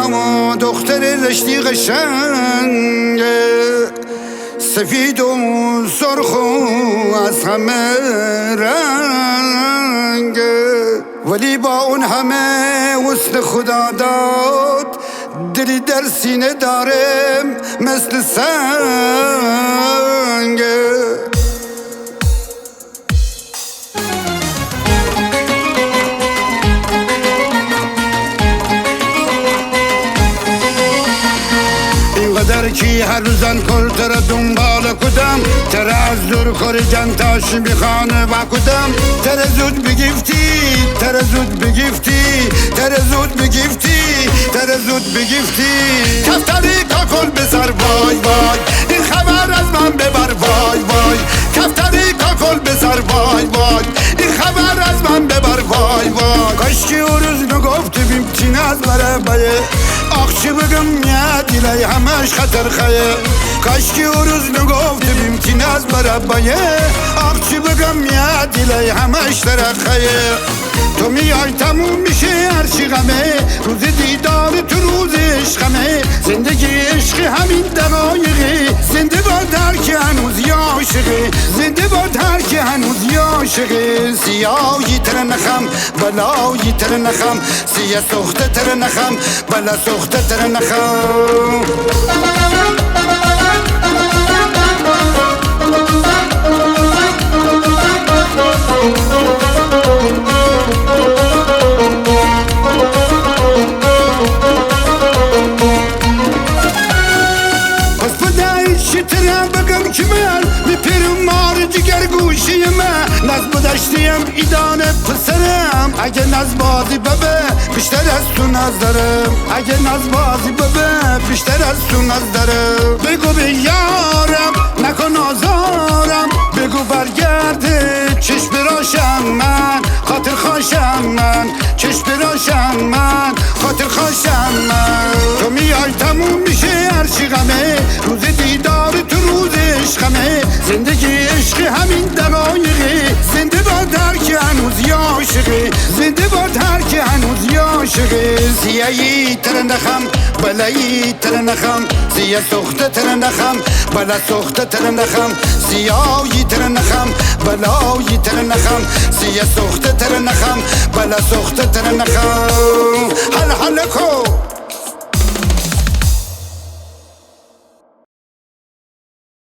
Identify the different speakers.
Speaker 1: اما دختر رشتی قشنگه، سفید و سرخ و از همه رنگه، ولی با اون همه حسن خدا داد دلی در سینه دارم مثل سنگه. اینقدر کی هر روزن کل تر دنبال کدم، تر از دور کار جنتاش میخانه و کدم، تر زود بگیفتی، تر زود بگیفتی، تر زود بگیفتی، تر زود بگیفتی. کفتری کاکل بسر وای وای، این خبر از من ببر وای وای. کفتری کاکل بسر وای وای، این خبر از من ببر وای وای. کاشکی او روز نگفتی بیمتین از مربایه، آخچی بگم میاد ایلی همش خطر خیه. کاشکی او روز نگفتی بیمتین از مربایه، آخچی بگم میاد ایلی همش ترخیه. تو میای تموم میشه هرچی غمه، روز دیدار تو روز عشقمه. زندگی عشق همین دقایقه، زنده باد هر که هنوز عاشقه، زنده باد هر که هنوز عاشقه. سیاهی تر نخم بلایی تر نخم، سیاه سخته تر نخم بلا سخته تر نخم. بگم که من میپیرم مار جگر گوشی من، ناز بدشتیم ایدان پسرم. اگه ناز بازی ببه بیشتر از تو ناز دارم، اگه ناز بازی ببه بیشتر از تو ناز دارم. بگو به یارم نکن آزارم، بگو برگرده چشم راشم من، خاطر خاشم من، چشم راشم من، خاطر خاشم من. تو میای تموم میشه هرچی غمه، روز دیدار تو روز عشقمه. زندگی عشق همین دقایقه، زنده باد هر که هنوز عاشقه، زنده باد هر که هنوز عاشقه. سیاهی تر نخم بلایی تر نخم، سیاه سخته تر نخم بلا سخته تر نخم. سیاهی تر نخم بلایی تر نخم، سیاه سخته تر نخم بلا سخته تر نخم. حل حل کو